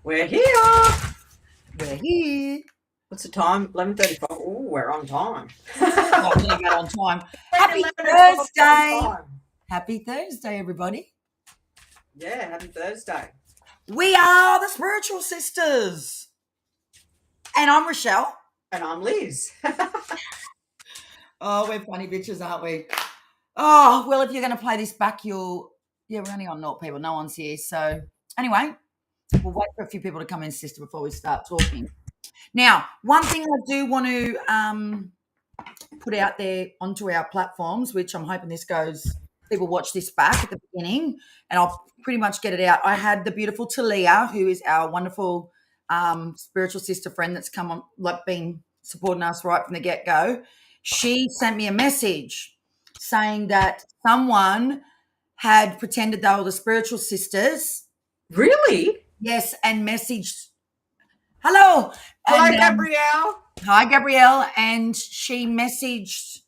We're here. We're here. What's the time? 11:35. Oh, we're on time. Oh, we got on time. Happy 11 o'clock on Thursday. time. Happy Thursday, everybody. Yeah, happy Thursday. We are the Spiritual Sisters. And I'm Rochelle. And I'm Liz. Oh, we're funny bitches, aren't we? Oh, well, if you're going to play this back, we're only on naught people. No one's here. So anyway, we'll wait for a few people to come in, sister, before we start talking. Now, one thing I do want to put out there onto our platforms, which I'm hoping people watch this back at the beginning, and I'll pretty much get it out. I had the beautiful Talia, who is our wonderful spiritual sister friend that's come on, been supporting us right from the get-go. She sent me a message saying that someone had pretended they were the spiritual sisters. Really? Yes, and messaged, hello. Hello, Gabrielle. Hi, Gabrielle. And they messaged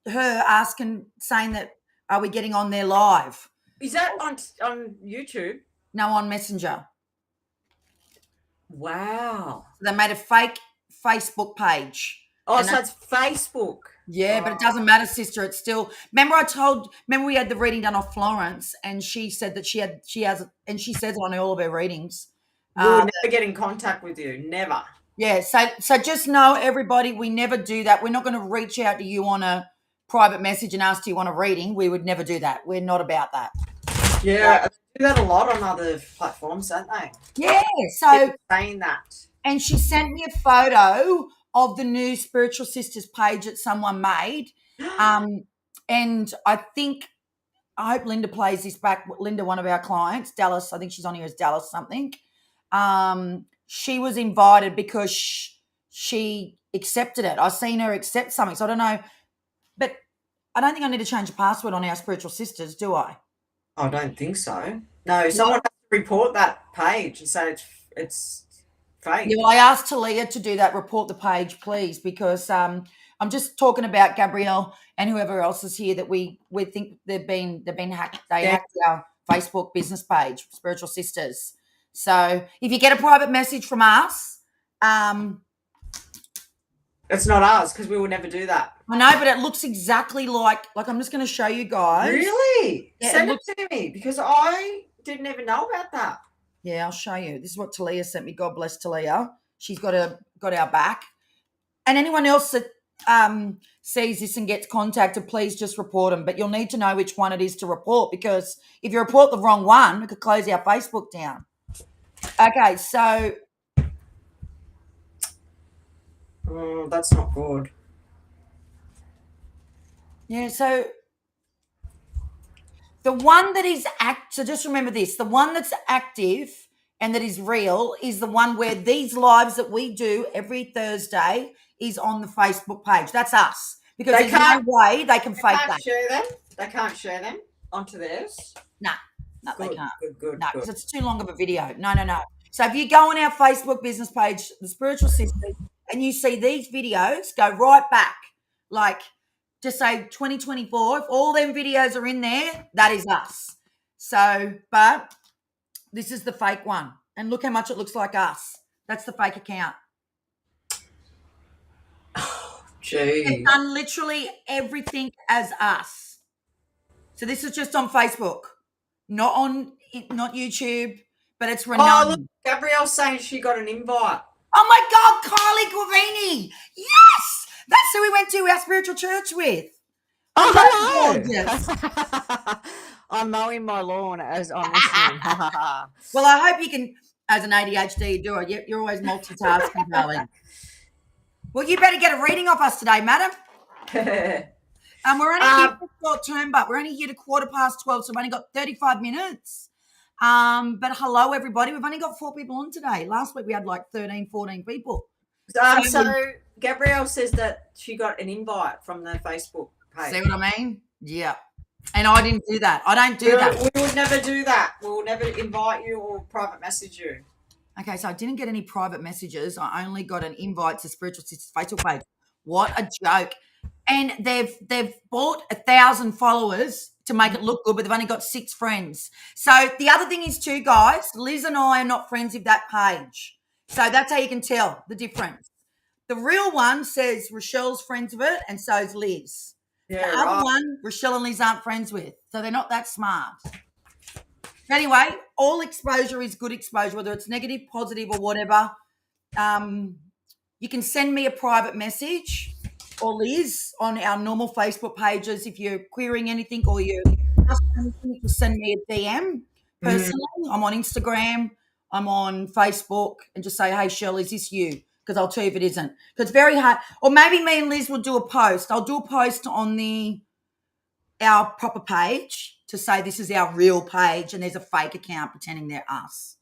her saying that, are we getting on there live? Is that on YouTube? No, on Messenger. Wow. So they made a fake Facebook page. Oh, so it's Facebook. Yeah, but it doesn't matter, sister. It's still. Remember we had the reading done off Florence, and she said that she has, and she says it on all of her readings. We'll never get in contact with you. Never. Yeah. So just know, everybody, we never do that. We're not going to reach out to you on a private message and ask, do you want a reading? We would never do that. We're not about that. Yeah, they do that a lot on other platforms, don't they? Yeah. So people saying that. And she sent me a photo of the new Spiritual Sisters page that someone made. And I hope Linda plays this back. Linda, one of our clients, Dallas, I think she's on here as Dallas something. She was invited because she accepted it. I've seen her accept something, so I don't know. But I don't think I need to change the password on our Spiritual Sisters, do I? I don't think so. No, someone has to report that page and say it's fake. Yeah, well, I asked Talia to do that, report the page, please, because I'm just talking about Gabrielle and whoever else is here that we think they've been hacked. They hacked our Facebook business page, Spiritual Sisters. So if you get a private message from us, it's not ours, because we would never do that. I know, but it looks exactly like I'm just going to show you guys. Really? Yeah, Send it to me, because I didn't even know about that. Yeah, I'll show you. This is what Talia sent me. God bless Talia. She's got our back. And anyone else that sees this and gets contacted, please just report them. But you'll need to know which one it is to report, because if you report the wrong one, it could close our Facebook down. Okay, so that's not good. Yeah, so the one that is so just remember this, the one that's active and that is real is the one where these lives that we do every Thursday is on the Facebook page. That's us. Because there's no way they can fake that. They can't share them onto theirs? No, they can't. Good. No, because it's too long of a video. No. So if you go on our Facebook business page, The Spiritual Sisters, and you see these videos, go right back. Like, just say 2024. If all them videos are in there, that is us. So, but this is the fake one. And look how much it looks like us. That's the fake account. Oh, gee. They've done literally everything as us. So this is just on Facebook, not YouTube, but it's renowned. Oh, look, Gabrielle's saying she got an invite. Oh my God, Kylie Guavini. Yes! That's who we went to our spiritual church with. Oh, hello. I'm mowing my lawn as I'm listening. Well, I hope you can, as an ADHD doer, you're always multitasking, darling. Well, you better get a reading off us today, madam. We're only here for short term, but we're only here to 12:15, so we've only got 35 minutes. But hello, everybody. We've only got 4 people on today. Last week we had like 13, 14 people. So Gabrielle says that she got an invite from the Facebook page. See what I mean? Yeah. And I didn't do that. I don't do that. We would never do that. We will never invite you or private message you. Okay, so I didn't get any private messages. I only got an invite to Spiritual Sisters Facebook page. What a joke. And they've bought 1,000 followers to make it look good, but they've only got 6 friends. So the other thing is too, guys, Liz and I are not friends with that page. So that's how you can tell the difference. The real one says Rochelle's friends with it, and so is Liz. Yeah, The other one, Rochelle and Liz aren't friends with, so they're not that smart. Anyway, all exposure is good exposure, whether it's negative, positive, or whatever. You can send me a private message or Liz on our normal Facebook pages if you're querying anything or you're you can send me a DM personally. I'm on Instagram, I'm on Facebook, and just say, hey, Shell, is this you? Because I'll tell you if it isn't. Because it's very hard. Or maybe me and Liz will do a post. I'll do a post on our proper page to say this is our real page and there's a fake account pretending they're us.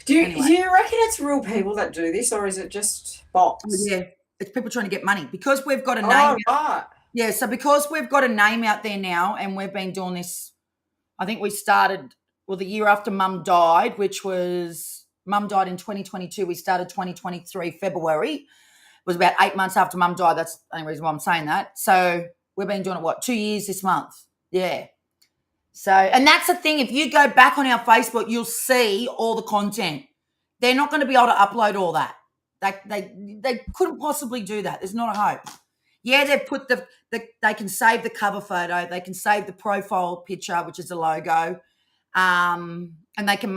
Do you reckon it's real people that do this, or is it just bots? Yeah, it's people trying to get money because we've got a name. Oh, right. Yeah, so because we've got a name out there now and we've been doing this, I think we started, the year after Mum died, which was, Mum died in 2022. We started 2023 February. It was about 8 months after Mum died. That's the only reason why I'm saying that. So we've been doing it, 2 years this month? Yeah. So, and that's the thing. If you go back on our Facebook, you'll see all the content. They're not going to be able to upload all that. They couldn't possibly do that. There's not a hope. Yeah, they've put they can save the cover photo. They can save the profile picture, which is a logo. And they can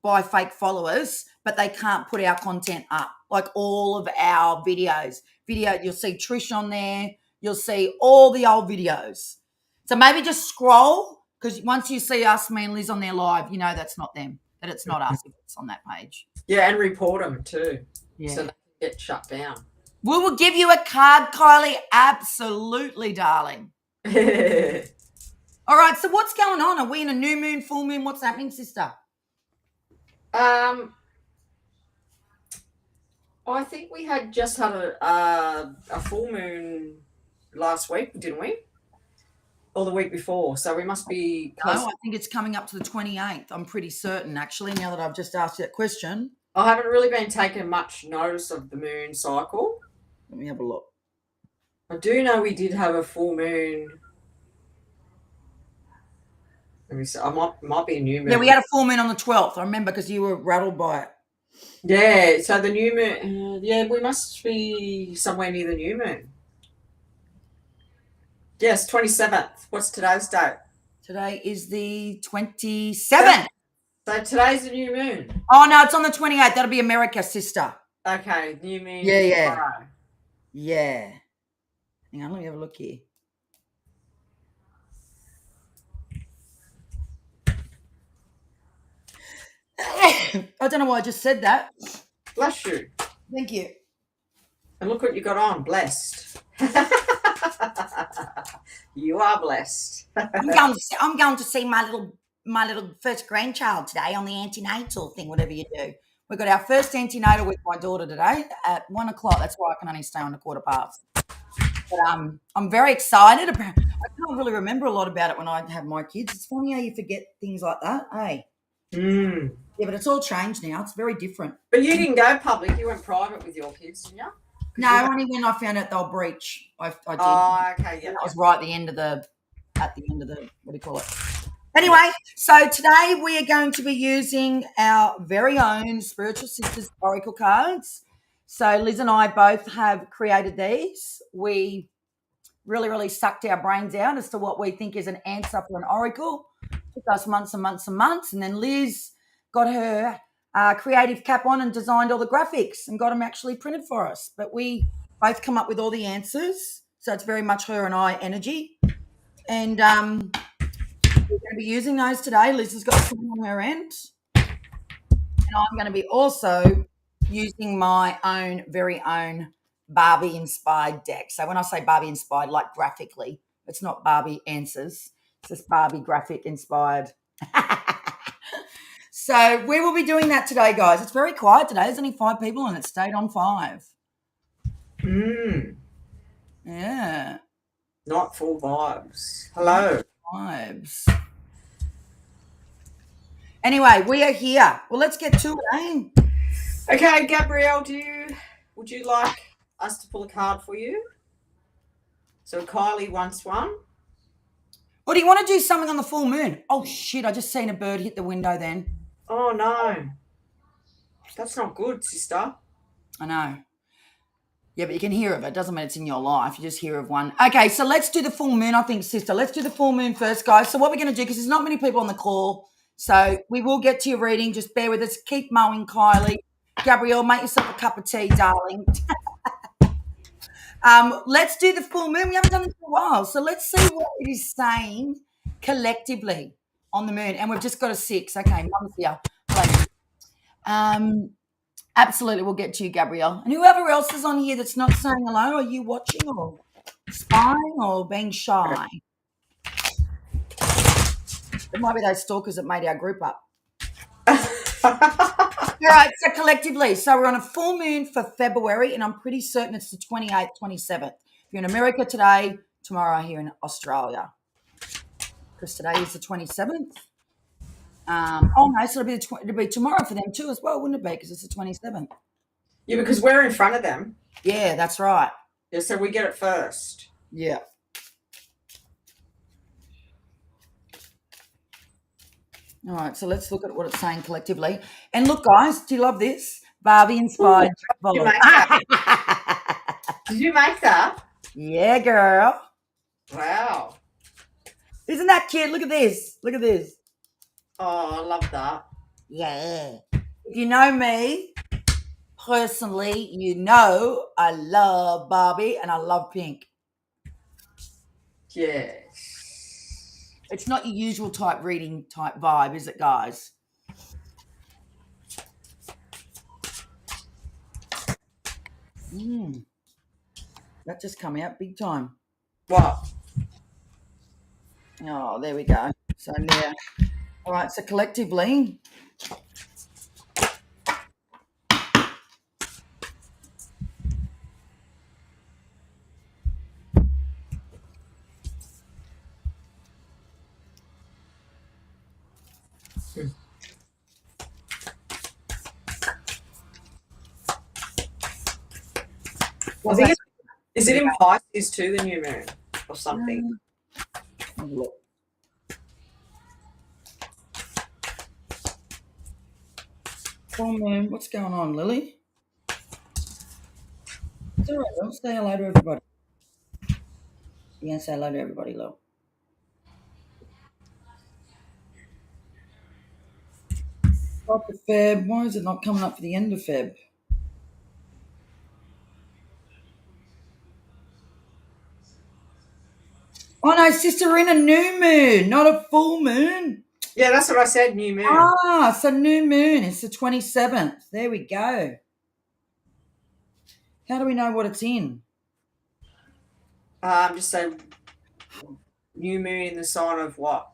buy fake followers, but they can't put our content up. Like all of our videos. You'll see Trish on there. You'll see all the old videos. So maybe just scroll, because once you see us, me and Liz on there live, you know that's not them, that it's not us if it's on that page. Yeah, and report them too. Yeah. So they can get shut down. We will give you a card, Kylie. Absolutely, darling. All right, so what's going on? Are we in a new moon, full moon? What's happening, sister? I think we had just had a full moon last week, didn't we? Or the week before. So we must be... No, I think it's coming up to the 28th. I'm pretty certain, actually, now that I've just asked you that question. I haven't really been taking much notice of the moon cycle. Let me have a look. I do know we did have a full moon. Let me see. I might be a new moon. Yeah, we had a full moon on the 12th. I remember because you were rattled by it. Yeah, so the new moon... we must be somewhere near the new moon. Yes, 27th. What's today's date? Today is the 27th. So today's the new moon. Oh, no, it's on the 28th. That'll be America, sister. Okay, new moon. Yeah. Tomorrow. Yeah. Hang on, let me have a look here. I don't know why I just said that. Bless you. Thank you. And look what you got on. Blessed. You are blessed. I'm going to see my little first grandchild today on the antenatal thing, whatever you do. We've got our first antenatal with my daughter today at 1 o'clock. That's why I can only stay on a quarter past. But I'm very excited. I can't really remember a lot about it when I have my kids. It's funny how you forget things like that, hey? Yeah, but it's all changed now. It's very different. But you didn't go public. You went private with your kids, didn't you? No, only when I found out they'll breach. I did. Oh, okay, yeah. That was right at the end of the, what do you call it? Anyway, so today we are going to be using our very own Spiritual Sisters Oracle cards. So Liz and I both have created these. We really, really sucked our brains out as to what we think is an answer for an oracle. It took us months and months and months. And then Liz got her creative cap on and designed all the graphics and got them actually printed for us. But we both come up with all the answers. So it's very much her and I energy. And we're going to be using those today. Liz has got some on her end. And I'm going to be also using my own, very own Barbie-inspired deck. So when I say Barbie-inspired, like graphically, it's not Barbie answers. It's just Barbie graphic-inspired. So we will be doing that today, guys. It's very quiet today. There's only 5 people and it stayed on 5. Yeah. Not full vibes. Hello. Vibes. Anyway, we are here. Well, let's get to it, eh? Okay, Gabrielle, would you like us to pull a card for you? So Kylie wants one. Or do you want to do something on the full moon? Oh, shit, I just seen a bird hit the window then. Oh, no. That's not good, sister. I know. Yeah, but you can hear of it. Doesn't mean it's in your life. You just hear of one. Okay, so let's do the full moon, I think, sister. Let's do the full moon first, guys. So what we're going to do, because there's not many people on the call, so we will get to your reading. Just bear with us. Keep mowing, Kylie. Gabrielle, make yourself a cup of tea, darling. Let's do the full moon. We haven't done this for a while. So let's see what it is saying collectively on the moon. And we've just got a 6. Okay, mum's here. Right. Absolutely, we'll get to you, Gabrielle. And whoever else is on here that's not saying hello, are you watching or spying or being shy? It might be those stalkers that made our group up. All right, so collectively, so we're on a full moon for February, and I'm pretty certain it's the 28th, 27th. If you're in America today, tomorrow here in Australia. Because today is the 27th. Oh, no, so it'll be tomorrow for them too as well, wouldn't it be? Because it's the 27th. Yeah, because we're in front of them. Yeah, that's right. Yeah, so we get it first. Yeah. All right, so let's look at what it's saying collectively. And look, guys, do you love this? Barbie inspired. Did you make that? Did you make that? Yeah, girl. Wow. Isn't that cute? Look at this. Look at this. Oh, I love that. Yeah. If you know me personally, you know I love Barbie and I love pink. Yes. It's not your usual type reading type vibe, is it, guys? That just come out big time. What? Oh, there we go. So, yeah. All right, so collectively, I think is it in Pisces too, the new moon or something? have a look. Full moon, what's going on, Lily? It's all right, I'll say hello to everybody. You can say hello to everybody, Lil. Start the Feb. Why is it not coming up for the end of Feb? Oh no, sister, we're in a new moon, not a full moon. Yeah, that's what I said, new moon. Ah, so new moon. It's the 27th. There we go. How do we know what it's in? Just say new moon in the sign of what?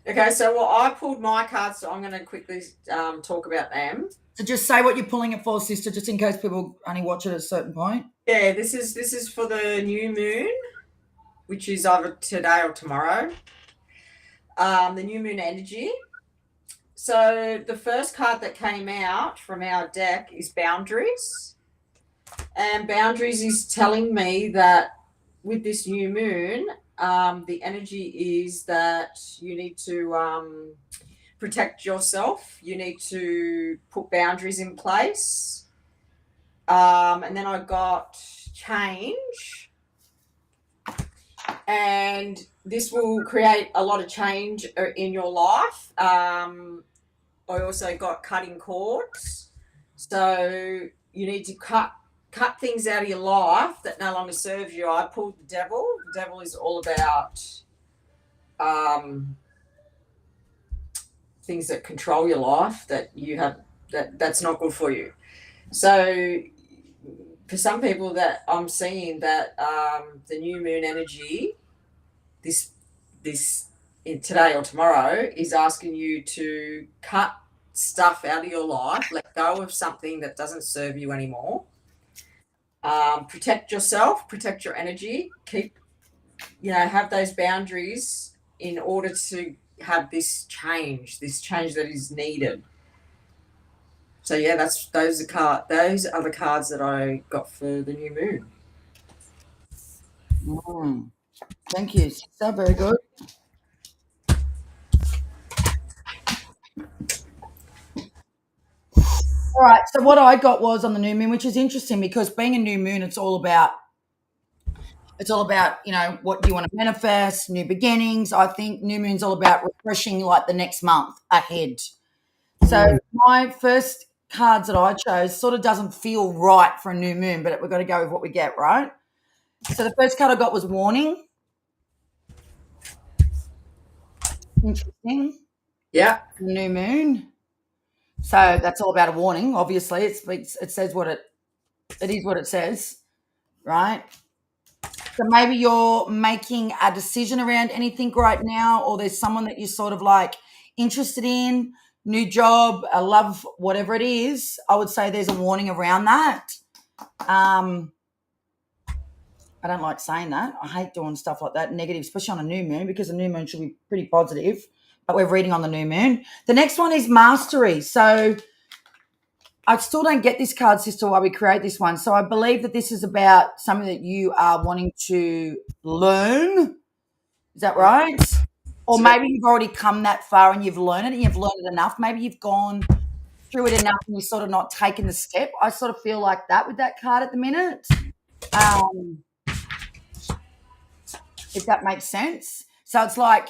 Okay, so I pulled my cards, so I'm going to quickly talk about them. So just say what you're pulling it for, sister, just in case people only watch it at a certain point. Yeah, this is for the new moon, which is either today or tomorrow. The new moon energy. So the first card that came out from our deck is boundaries. And boundaries is telling me that with this new moon, the energy is that you need to protect yourself. You need to put boundaries in place. And then I got change. And this will create a lot of change in your life. I also got cutting cords. So you need to cut things out of your life that no longer serve you. I pulled the devil. The devil is all about things that control your life that you have that's not good for you. So for some people that I'm seeing that the new moon energy, this in today or tomorrow, is asking you to cut stuff out of your life, let go of something that doesn't serve you anymore. Protect yourself, protect your energy, have those boundaries in order to have this change that is needed. So yeah, those are the cards that I got for the new moon. Mm. Thank you, sister. Very good. All right. So what I got was on the new moon, which is interesting because being a new moon, it's all about what you want to manifest, new beginnings. I think new moon's all about refreshing like the next month ahead. So Mm. my first cards that I chose sort of doesn't feel right for a new moon, but we've got to go with what we get, right? So the first card I got was warning. Interesting. Yeah. New moon. So that's all about a warning. Obviously, it says it is what it says, right? So maybe you're making a decision around anything right now, or there's someone that you're sort of like interested in, new job, a love, whatever it is. I would say there's a warning around that. Um, I don't like saying that. I hate doing stuff like that, negative, especially on a new moon, because a new moon should be pretty positive. But we're reading on the new moon. The next one is mastery. So I still don't get this card, sister, why we create this one. So I believe that this is about something that you are wanting to learn. Is that right? Or So, maybe you've already come that far and you've learned it and you've learned it enough. Maybe you've gone through it enough and you've sort of not taken the step. I sort of feel like that with that card at the minute. Um, if that makes sense. So it's like,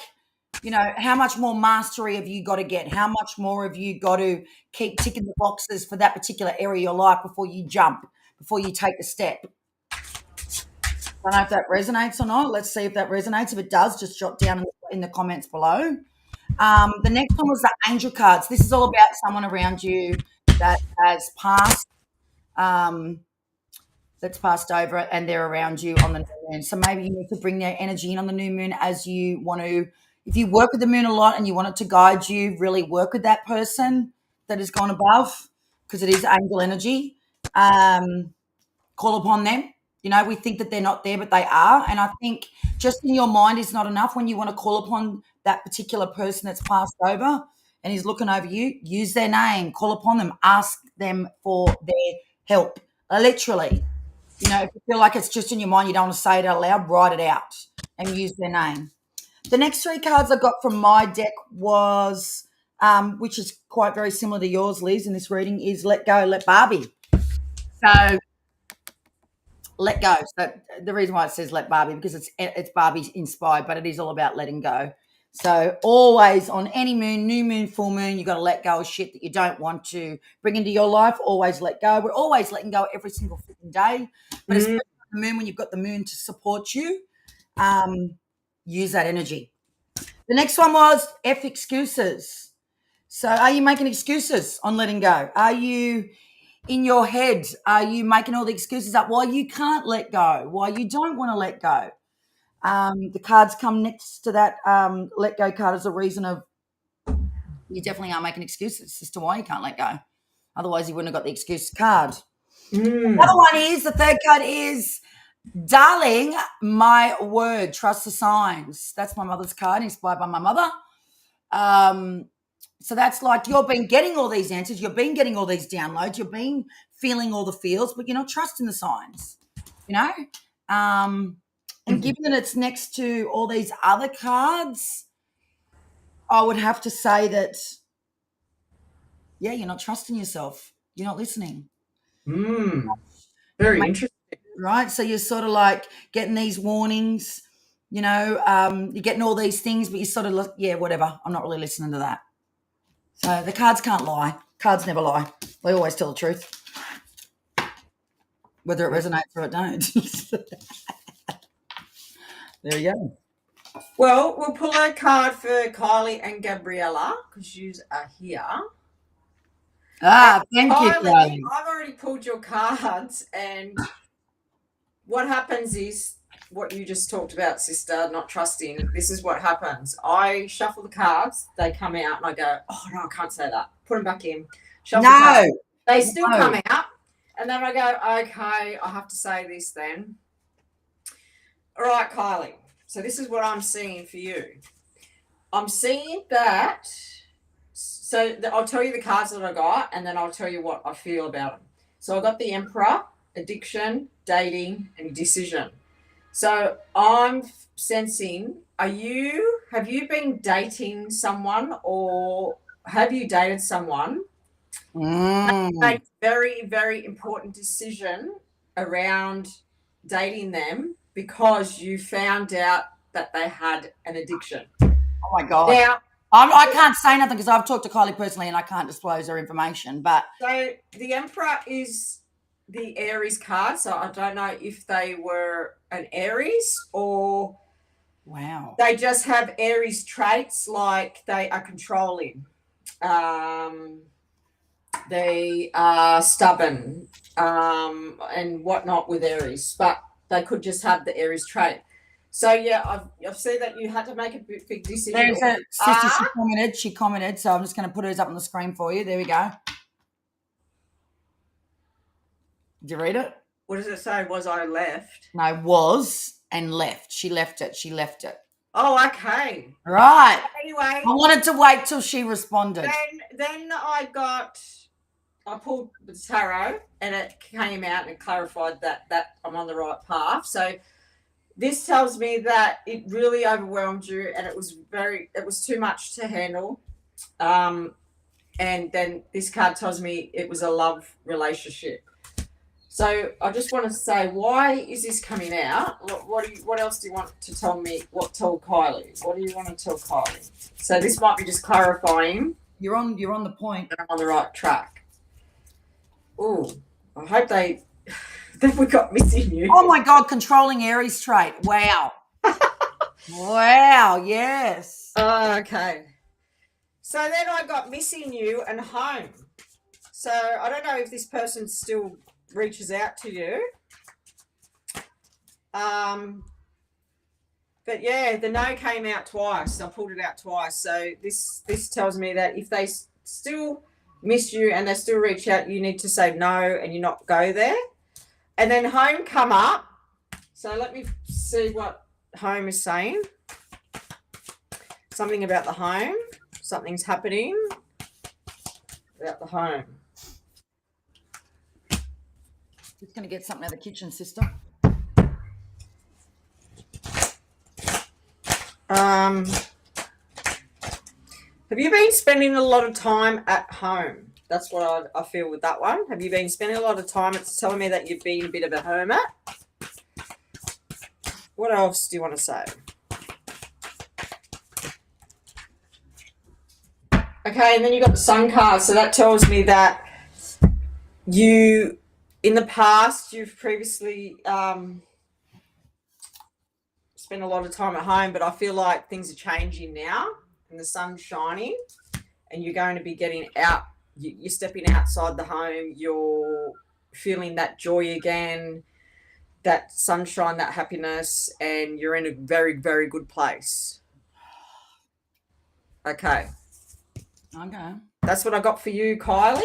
how much more mastery have you got to get? How much more have you got to keep ticking the boxes for that particular area of your life before you jump, before you take the step? I don't know if that resonates or not. Let's see if that resonates. If it does, just jot down in the comments below. The next one was the angel cards. This is all about someone around you that has passed, that's passed over, and they're around you on the new moon. So maybe you need to bring their energy in on the new moon as you want to. If you work with the moon a lot and you want it to guide you, really work with that person that has gone above, because it is angel energy. Call upon them. We think that they're not there, but they are. And I think just in your mind is not enough. When you want to call upon that particular person that's passed over and is looking over you, use their name, call upon them, ask them for their help. Literally, if you feel like it's just in your mind, you don't want to say it out loud, write it out and use their name. The next three cards I got from my deck was, which is quite very similar to yours, Liz, in this reading, is Let Go, Let Barbie. So let go. So the reason why it says let Barbie, because it's Barbie inspired, but it is all about letting go. So always on any moon, new moon, full moon, you got to let go of shit that you don't want to bring into your life. Always let go. We're always letting go every single freaking day, but especially on the moon, when you've got the moon to support you, use that energy. The next one was F excuses. So are you making excuses on letting go? Are you in your head, are you making all the excuses up why you can't let go, why you don't want to let go? The cards come next to that let go card as a reason of you definitely are making excuses as to why you can't let go. Otherwise, you wouldn't have got the excuse card. The third card is darling, my word, trust the signs. That's my mother's card, inspired by my mother. So that's like you've been getting all these answers, you've been getting all these downloads, you've been feeling all the feels, but you're not trusting the signs, you know? And given that it's next to all these other cards, I would have to say that, yeah, you're not trusting yourself. You're not listening. Very interesting. Right? So you're sort of like getting these warnings, you're getting all these things, but you're sort of like, yeah, whatever. I'm not really listening to that. So the cards can't lie. Cards never lie. They always tell the truth, whether it resonates or it don't. There you go. Well, we'll pull a card for Kylie and Gabriella because you are here. Thank you, Kylie, Kylie. I've already pulled your cards, and what happens is what you just talked about, sister, not trusting. This is what happens. I shuffle the cards, they come out, and I go, oh, no, I can't say that. Put them back in. Shuffle the cards. They still come out, and then I go, okay, I have to say this then. All right, Kylie. So this is what I'm seeing for you. I'm seeing that. So I'll tell you the cards that I got, and then I'll tell you what I feel about them. So I got the Emperor, addiction, dating, and decision. So I'm sensing, have you been dating someone or have you dated someone? Mm. Made a very, very important decision around dating them because you found out that they had an addiction. Oh my God. Now, I can't say nothing because I've talked to Kylie personally and I can't disclose her information. But so the Emperor is the Aries card, so I don't know if they were an Aries or wow. they just have Aries traits, like they are controlling. They are stubborn and whatnot with Aries, but they could just have the Aries trait. So yeah, I've seen that you had to make a big decision. There's a sister. Ah, She commented. So I'm just going to put hers up on the screen for you. There we go. Did you read it? what does it say? Was I left? No, was and left. She left it. She left it. Oh, okay. Right. Anyway, I wanted to wait till she responded. then I pulled the tarot and it came out and it clarified that I'm on the right path. So this tells me that it really overwhelmed you and it was too much to handle. And then this card tells me it was a love relationship. So I just want to say, why is this coming out? What else do you want to tell me? Tell Kylie? What do you want to tell Kylie? So this might be just clarifying. You're on the point. That I'm on the right track. Oh, I hope that we got missing you. Oh my God, controlling Aries trait. Wow. Wow, yes. Oh, okay. So then I got missing you and home. So I don't know if this person still reaches out to you. But yeah, the no came out twice. I pulled it out twice. So this tells me that if they still miss you and they still reach out, you need to say no and you not go there. And then home come up. So let me see what home is saying. Something about the home. Something's happening about the home. Just going to get something out of the kitchen, sister. Have you been spending a lot of time at home? That's what I feel with that one. Have you been spending a lot of time? It's telling me that you've been a bit of a hermit. What else do you want to say? Okay, and then you got the Sun card. So that tells me that you, in the past, you've previously spent a lot of time at home, but I feel like things are changing now and the sun's shining and you're going to be getting out. You're stepping outside the home. You're feeling that joy again, that sunshine, that happiness, and you're in a very, very good place. Okay. Okay. That's what I got for you, Kylie.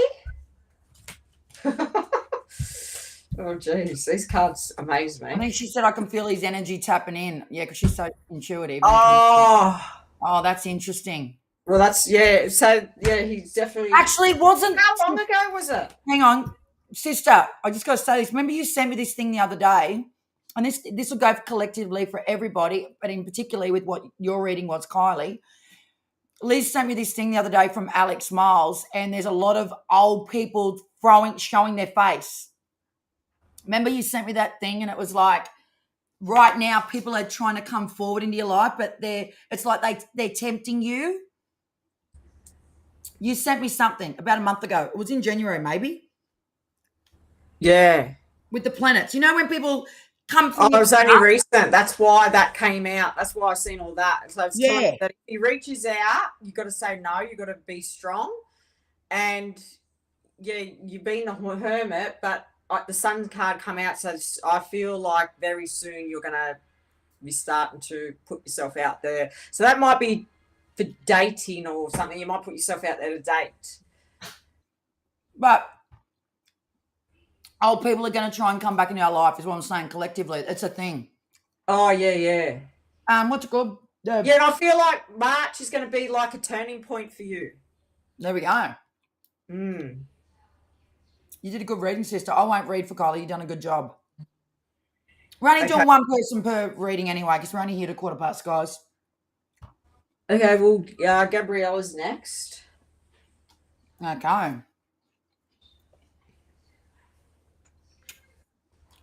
Oh, geez. These cards amaze me. I think she said I can feel his energy tapping in. Yeah, because she's so intuitive. Oh, that's interesting. well, that's, yeah. So, yeah, he's definitely. Actually, it wasn't. How long ago was it? Hang on, sister. I just got to say this. Remember, you sent me this thing the other day, and this will go collectively for everybody, but in particularly with what you're reading was Kylie. Liz sent me this thing the other day from Alex Miles, and there's a lot of old people showing their face. Remember, you sent me that thing, and it was like, right now, people are trying to come forward into your life, but it's like they're tempting you. You sent me something about a month ago. It was in January, maybe. Yeah. With the planets. You know when people come Oh, from it was only recent. That's why that came out. That's why I've seen all that. So it's telling me that if he reaches out, you've got to say no. You've got to be strong. And, yeah, you've been a hermit, but the sun card come out. So I feel like very soon you're going to be starting to put yourself out there. So that might be for dating or something. You might put yourself out there to date. But old people are going to try and come back into our life is what I'm saying collectively. It's a thing. Oh, yeah. What's it called? Yeah, and I feel like March is going to be like a turning point for you. There we go. You did a good reading, sister. I won't read for Kylie. You've done a good job. We're only Okay. doing one person per reading anyway, because we're only here to quarter past, guys. Okay, well, Gabriella's next. Okay.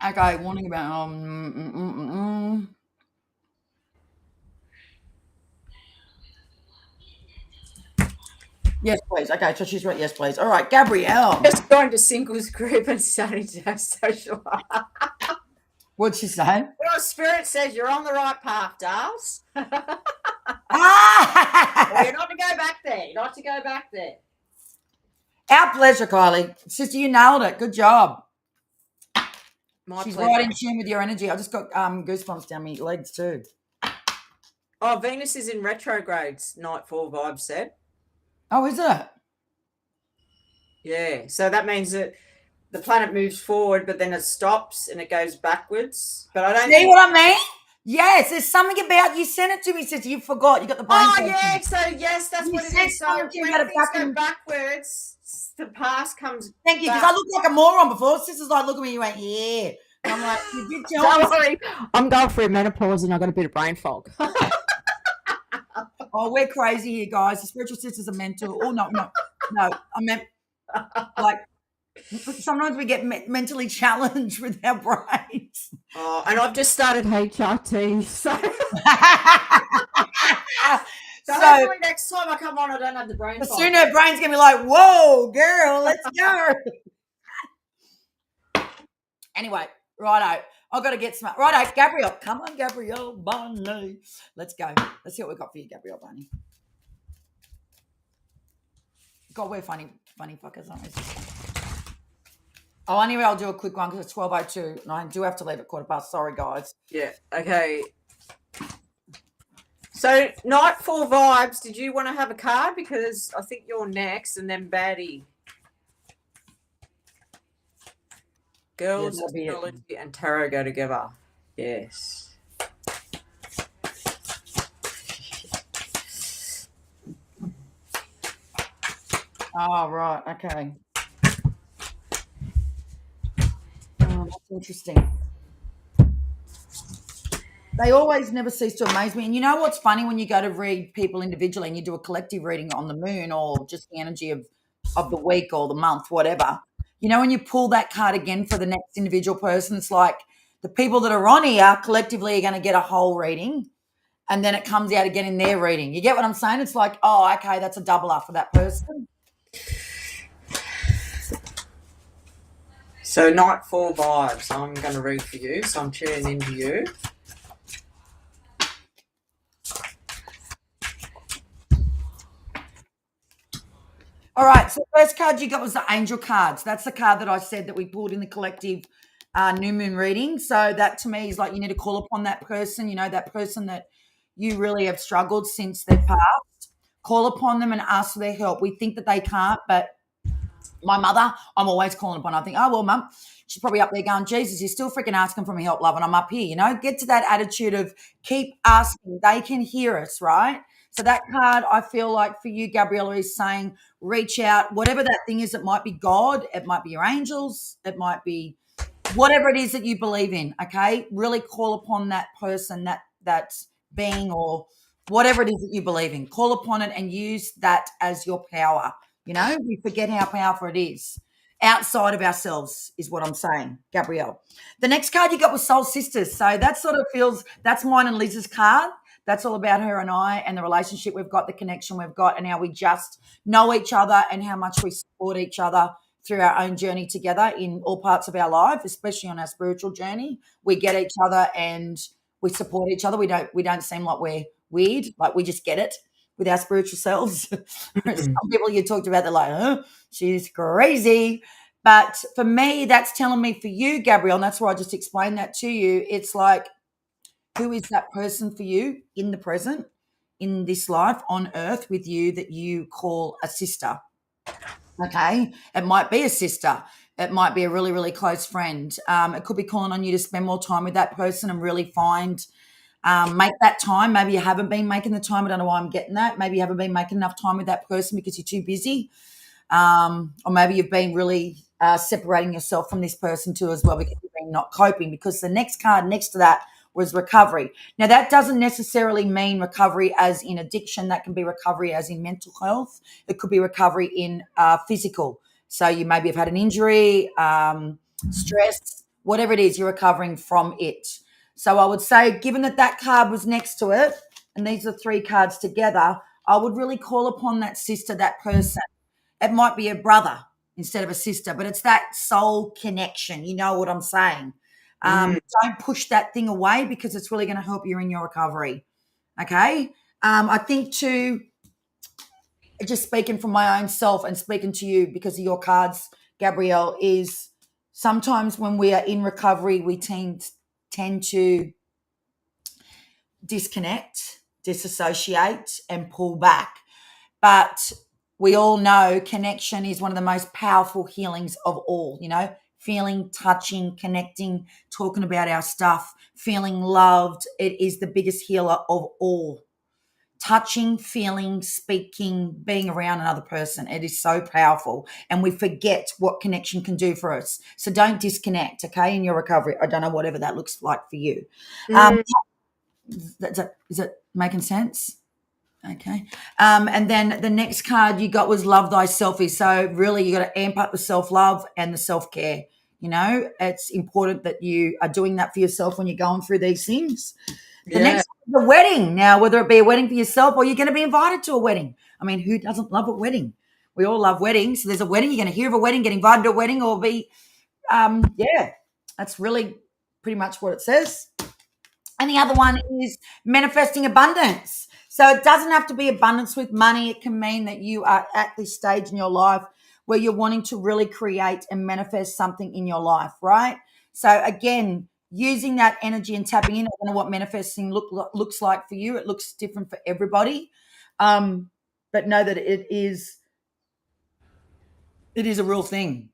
Okay, warning about Yes, please. Okay, so she's right. Yes, please. All right, Gabrielle. Just going to singles group and starting to have social life. What'd she say? Your spirit says you're on the right path, Darls. Ah! You're not to go back there. Not to go back there. Our pleasure, Kylie. Sister, you nailed it. Good job. My She's pleasure. right in tune with your energy. I just got goosebumps down my legs too. Oh, Venus is in retrogrades, Nightfall Vibe said. Oh, is it? Yeah, so that means that the planet moves forward, but then it stops and it goes backwards. But I don't See what I mean? Yes, there's something about you sent it to me, sister. You forgot. You got the brain. Oh, fog. yeah, so yes, that's You what it said is. So something to me when about it things back go in- backwards, the past comes Thank you, because back. I looked like a moron before. Sister's like, look at me. You went, yeah. And I'm like, you did tell me. Don't worry, I'm going through menopause and I've got a bit of brain fog. Oh, we're crazy here, guys. The spiritual sisters are mental. Oh, no. I meant, like, sometimes we get mentally challenged with our brains. Oh, and I've just started HRT, so So hopefully next time I come on, I don't have the brain fog. soon her brain's going to be like, whoa, girl, let's go. Anyway, righto. I've got to get smart. Righto, Gabrielle. Come on, Gabrielle Bunny. Let's go. Let's see what we got for you, Gabrielle Bunny. God, we're funny fuckers, aren't we? Oh, anyway, I'll do a quick one because it's 12:02 and I do have to leave at quarter past. Sorry, guys. Yeah, okay. So, Nightfall Vibes, did you want to have a card? Because I think you're next and then Baddie. Girls, that'll be it. astrology, and tarot go together. Yes. Oh, right. Okay. Oh, that's interesting. They always never cease to amaze me. And you know what's funny when you go to read people individually and you do a collective reading on the moon or just the energy of the week or the month, whatever. You know, when you pull that card again for the next individual person, it's like the people that are on here collectively are going to get a whole reading. And then it comes out again in their reading. You get what I'm saying? It's like, oh, okay, that's a double up for that person. So, Nightfall Vibes, I'm going to read for you. So, I'm tuning into you. All right, so the first card you got was the angel cards. That's the card that I said that we pulled in the collective new moon reading. So that to me is like you need to call upon that person, you know, that person that you really have struggled since their past. Call upon them and ask for their help. We think that they can't, but my mother, I'm always calling upon. I think, oh, well, mum, she's probably up there going, Jesus, you're still freaking asking for my help, love, and I'm up here, you know? Get to that attitude of keep asking. They can hear us, right? So that card, I feel like for you, Gabriella, is saying reach out, whatever that thing is. It might be God, it might be your angels, it might be whatever it is that you believe in, okay? Really call upon that person, that being or whatever it is that you believe in. Call upon it and use that as your power. You know, we forget how powerful it is. Outside of ourselves is what I'm saying, Gabrielle. The next card you got was Soul Sisters. So that sort of feels, that's mine and Liz's card. That's all about her and I and the relationship we've got, the connection we've got, and how we just know each other and how much we support each other through our own journey together in all parts of our life, especially on our spiritual journey. We get each other and we support each other. We don't seem like we're weird, like we just get it with our spiritual selves. Some people you talked about, they're like, huh, she's crazy. But for me, that's telling me for you, Gabrielle, and that's why I just explained that to you. It's like, who is that person for you in the present, in this life on earth with you that you call a sister? Okay. It might be a sister. It might be a really, really close friend. It could be calling on you to spend more time with that person and really make that time. Maybe you haven't been making the time. I don't know why I'm getting that. Maybe you haven't been making enough time with that person because you're too busy. Or maybe you've been really separating yourself from this person too as well because you've been not coping, because the next card next to that was recovery. Now, that doesn't necessarily mean recovery as in addiction. That can be recovery as in mental health. It could be recovery in physical. So you maybe have had an injury, stress, whatever it is, you're recovering from it. So I would say, given that that card was next to it, and these are 3 cards together, I would really call upon that sister, that person. It might be a brother instead of a sister, but it's that soul connection. You know what I'm saying? Don't push that thing away, because it's really going to help you in your recovery. Okay. I think too, just speaking from my own self and speaking to you because of your cards, Gabrielle, is sometimes when we are in recovery, we tend to disconnect, disassociate, and pull back. But we all know connection is one of the most powerful healings of all, feeling, touching, connecting, talking about our stuff, feeling loved. It is the biggest healer of all. Touching, feeling, speaking, being around another person. It is so powerful. And we forget what connection can do for us. So don't disconnect, okay, in your recovery. I don't know, whatever that looks like for you. Is it making sense? Okay. And then the next card you got was Love Thyself. So really you got to amp up the self-love and the self-care. It's important that you are doing that for yourself when you're going through these things. The next is the wedding. Now, whether it be a wedding for yourself or you're going to be invited to a wedding. I mean, who doesn't love a wedding? We all love weddings. So there's a wedding. You're going to hear of a wedding, get invited to a wedding, or be, that's really pretty much what it says. And the other one is manifesting abundance. So it doesn't have to be abundance with money. It can mean that you are at this stage in your life where you're wanting to really create and manifest something in your life, right? So again, using that energy and tapping in. I don't know what manifesting looks like for you. It looks different for everybody. But know that it is a real thing.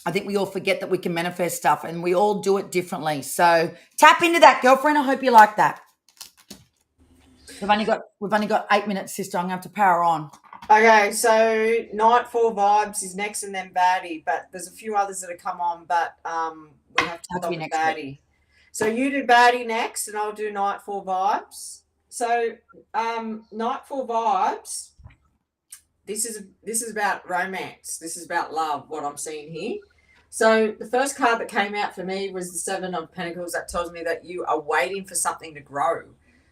I think we all forget that we can manifest stuff, and we all do it differently. So tap into that, girlfriend. I hope you like that. We've only got 8 minutes, sister. I'm going to have to power on. Okay, so Nightfall Vibes is next, and then Baddie. But there's a few others that have come on, but we have to stop with Baddie. So you do Baddie next, and I'll do Nightfall Vibes. So Nightfall Vibes. This is about romance. This is about love. What I'm seeing here. So the first card that came out for me was the 7 of Pentacles. That tells me that you are waiting for something to grow.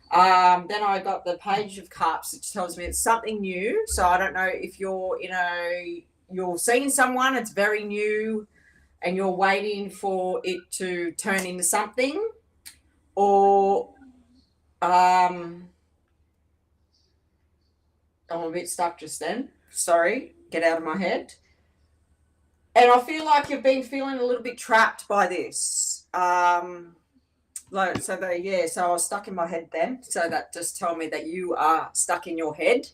Then I got the Page of Cups, which tells me it's something new. So I don't know if you're you're seeing someone, it's very new, and you're waiting for it to turn into something, or I'm a bit stuck just then. Sorry, get out of my head. And I feel like you've been feeling a little bit trapped by this. So I was stuck in my head then. So that just told me that you are stuck in your head.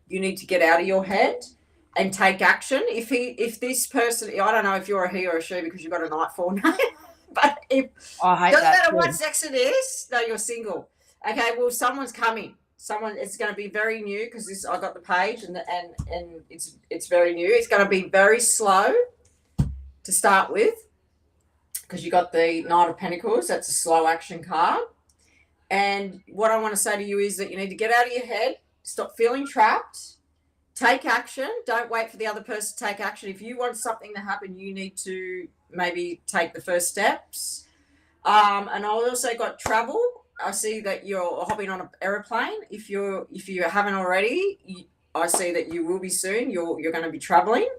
You need to get out of your head and take action. If this person, I don't know if you're a he or a she because you've got a Nightfall name, but I hate doesn't that matter too. what sex it is. No, you're single. Okay, well, someone's coming. It's going to be very new because I got the page and it's very new. It's going to be very slow to start with, because you got the Knight of Pentacles. That's a slow action card. And what I want to say to you is that you need to get out of your head, stop feeling trapped, take action. Don't wait for the other person to take action. If you want something to happen, you need to maybe take the first steps. And I also got travel. I see that you're hopping on an aeroplane. If you haven't already, I see that you will be soon. You're going to be traveling.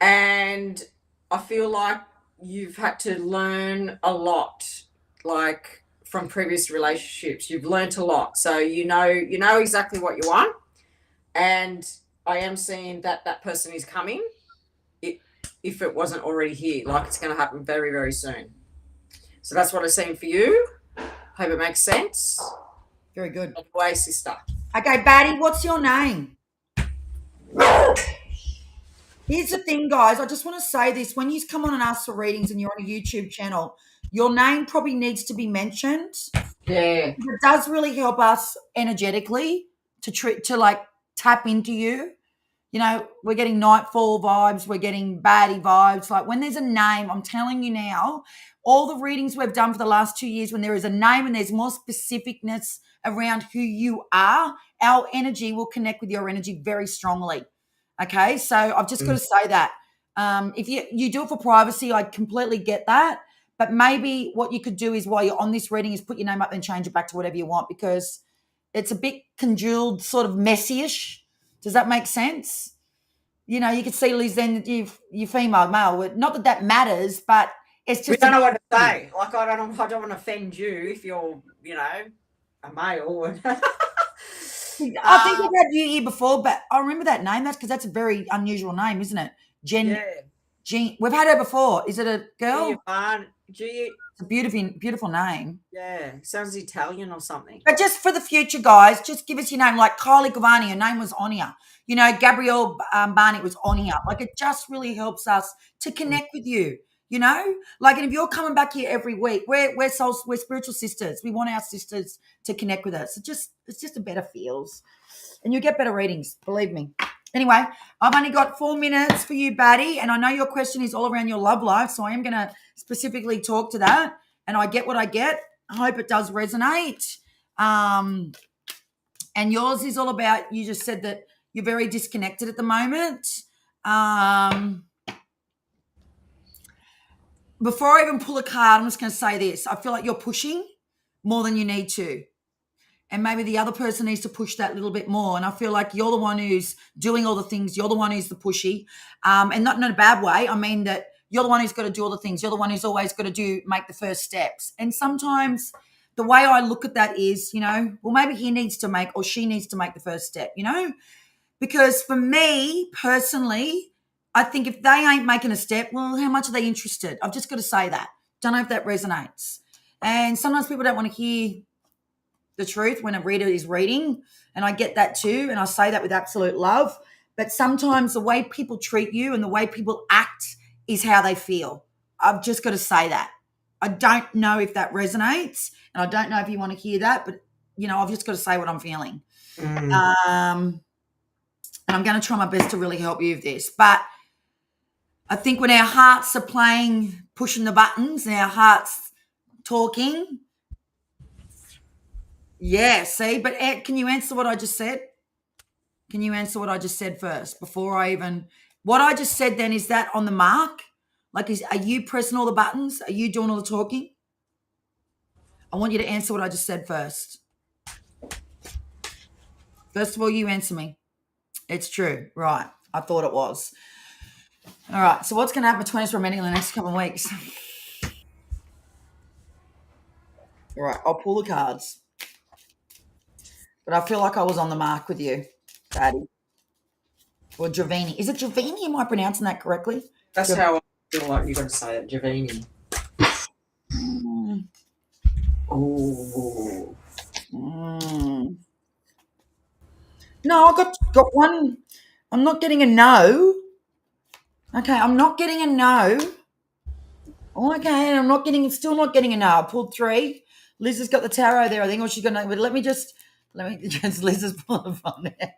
And I feel like you've had to learn a lot, like from previous relationships. You've learned a lot. So you know exactly what you want. And I am seeing that person is coming, if it wasn't already here. Like, it's going to happen very, very soon. So that's what I'm seeing for you. Hope it makes sense. Very good. Anyway, sister. Okay, Baddie, what's your name? Here's the thing, guys. I just want to say this. When you come on and ask for readings and you're on a YouTube channel, your name probably needs to be mentioned. Yeah. It does really help us energetically to like tap into you. You know, we're getting nightfall vibes, we're getting baddie vibes. Like when there's a name, I'm telling you now, all the readings we've done for the last 2 years, when there is a name and there's more specificness around who you are, our energy will connect with your energy very strongly. Okay, so I've just got to say that. If you do it for privacy, I completely get that. But maybe what you could do is while you're on this reading is put your name up and change it back to whatever you want, because it's a bit congealed, sort of messy-ish. Does that make sense? You know, you could see Liz then you female, male. Not that that matters, but it's We just don't know what to say. Like I don't want to offend you if you're, a male. I think I've had you here before, but I remember that name. That's because that's a very unusual name, isn't it? Yeah. Jean. We've had her before. Is it a girl? It's a beautiful name. Yeah, sounds Italian or something. But just for the future, guys, just give us your name. Like Kylie Gavani, her name was on here. You know, Gabrielle Barnett was on here. Like it just really helps us to connect with you. You know, like, and if you're coming back here every week, we're spiritual sisters. We want our sisters to connect with us. It's just a better feels, and you get better readings. Believe me. Anyway, I've only got 4 minutes for you, Batty, and I know your question is all around your love life, so I am going to specifically talk to that. And I get what I get. I hope it does resonate. And yours is all about, you just said that you're very disconnected at the moment. Before I even pull a card, I'm just going to say this. I feel like you're pushing more than you need to. And maybe the other person needs to push that little bit more. And I feel like you're the one who's doing all the things. You're the one who's the pushy. And not in a bad way. I mean that you're the one who's got to do all the things. You're the one who's always got to make the first steps. And sometimes the way I look at that is, well, maybe he needs to make or she needs to make the first step, Because for me personally, I think if they ain't making a step, well, how much are they interested? I've just got to say that. Don't know if that resonates. And sometimes people don't want to hear the truth when a reader is reading, and I get that too, and I say that with absolute love. But sometimes the way people treat you and the way people act is how they feel. I've just got to say that. I don't know if that resonates, and I don't know if you want to hear that, but I've just got to say what I'm feeling. And I'm going to try my best to really help you with this. But I think when our hearts are pushing the buttons, and our hearts talking. Yeah, see, but can you answer what I just said? Can you answer what I just said first before I even... What I just said then, is that on the mark? Like, are you pressing all the buttons? Are you doing all the talking? I want you to answer what I just said first. First of all, you answer me. It's true. Right. I thought it was. All right. So what's going to happen between us romantically in the next couple of weeks? All right. I'll pull the cards. But I feel like I was on the mark with you, Daddy. Or Giovanni. Is it Giovanni? Am I pronouncing that correctly? That's how I feel like you're going to say it, Giovanni. Oh. No, I got one. I'm not getting a no. Okay, I'm not getting a no. Okay, I'm still not getting a no. I pulled 3. Liz has got the tarot there, I think, or she's got no. But let me just Liz has pulled it from there.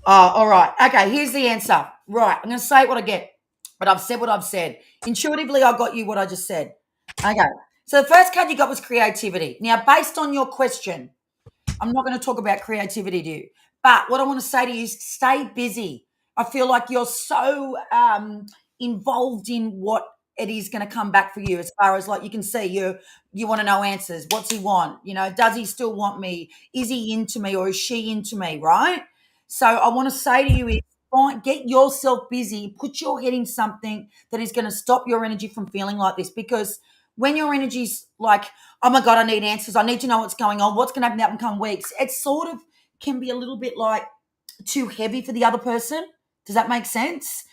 Oh, all right. Okay, here's the answer. Right, I'm going to say what I get, but I've said what I've said. Intuitively, I got you what I just said. Okay, so the first card you got was creativity. Now, based on your question, I'm not going to talk about creativity to you, but what I want to say to you is stay busy. I feel like you're so involved in what it is going to come back for you, as far as, like, you can see you want to know answers. What's he want? Does he still want me? Is he into me, or is she into me, right? So I want to say to you is, get yourself busy, put your head in something that is going to stop your energy from feeling like this, because when your energy's like, oh my God, I need answers, I need to know what's going on, what's going to happen in the upcoming weeks, it sort of can be a little bit like too heavy for the other person. Does that make sense?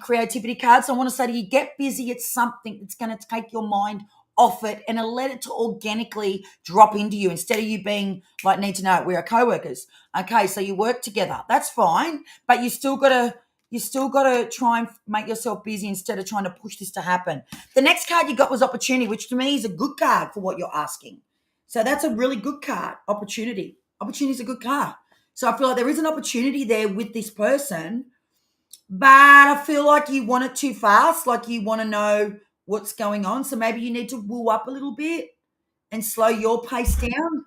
Creativity cards. So I want to say to you, get busy at something that's going to take your mind off it and let it to organically drop into you, instead of you being like, need to know, we're co-workers. Okay, so you work together. That's fine, but you still got to try and make yourself busy instead of trying to push this to happen. The next card you got was opportunity, which to me is a good card for what you're asking. So that's a really good card, opportunity. Opportunity is a good card. So I feel like there is an opportunity there with this person, but I feel like you want it too fast, like you want to know what's going on. So maybe you need to woo up a little bit and slow your pace down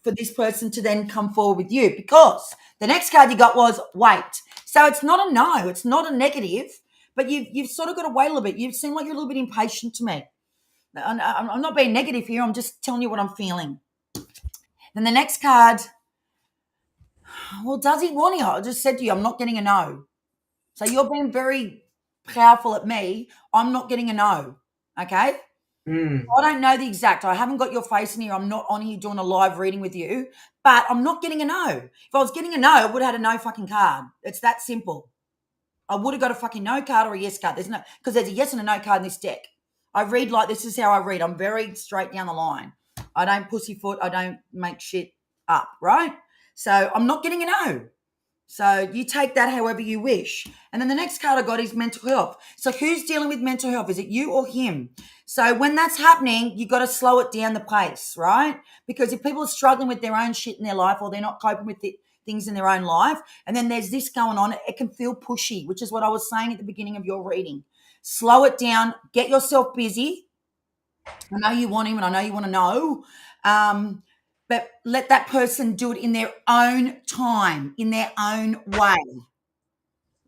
for this person to then come forward with you, because the next card you got was wait. So it's not a no, it's not a negative, but you've sort of got to wait a little bit. You seem like you're a little bit impatient to me. I'm not being negative here. I'm just telling you what I'm feeling. Then the next card, well, does he want you? I just said to you, I'm not getting a no. So you're being very powerful at me. I'm not getting a no. Okay? I don't know the exact. I haven't got your face in here. I'm not on here doing a live reading with you, but I'm not getting a no. If I was getting a no, I would have had a no fucking card. It's that simple. I would have got a fucking no card or a yes card. Because there's a yes and a no card in this deck. I read like this is how I read. I'm very straight down the line. I don't pussyfoot. I don't make shit up, right? So I'm not getting a no. So you take that however you wish. And then the next card I got is mental health. So who's dealing with mental health? Is it you or him? So when that's happening, you got to slow it down the pace, right? Because if people are struggling with their own shit in their life, or they're not coping with things in their own life, and then there's this going on, it can feel pushy, which is what I was saying at the beginning of your reading. Slow it down. Get yourself busy. I know you want him and I know you want to know. But let that person do it in their own time, in their own way,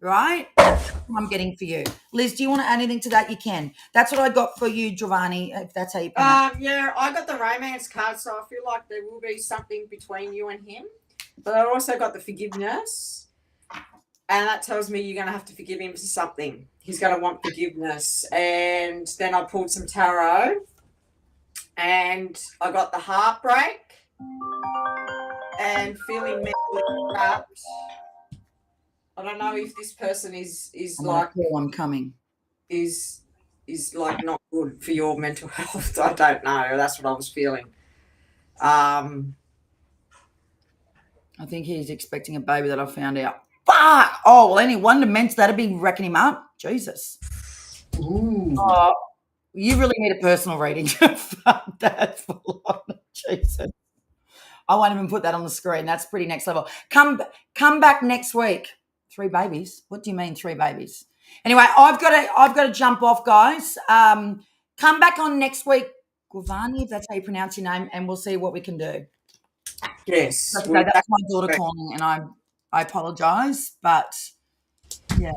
right? That's what I'm getting for you. Liz, do you want to add anything to that? You can. That's what I got for you, Giovanni, if that's how you pronounce it. Yeah, I got the romance card, so I feel like there will be something between you and him. But I also got the forgiveness, and that tells me you're going to have to forgive him for something. He's going to want forgiveness. And then I pulled some tarot, and I got the heartbreak and feeling mentally trapped. I don't know if this person is like I'm coming. Is like not good for your mental health. I don't know. That's what I was feeling. I think he's expecting a baby that I found out. Fuck! Oh, well, any wonder meant that'd be wrecking him up. Jesus. Ooh. Oh, you really need a personal reading. Fuck that full on. Jesus. I won't even put that on the screen. That's pretty next level. Come back next week. 3 babies? What do you mean 3 babies? Anyway, I've got to jump off, guys. Come back on next week, Giovanni, if that's how you pronounce your name, and we'll see what we can do. Yes. Okay, that's my daughter calling, and I apologise, but yeah.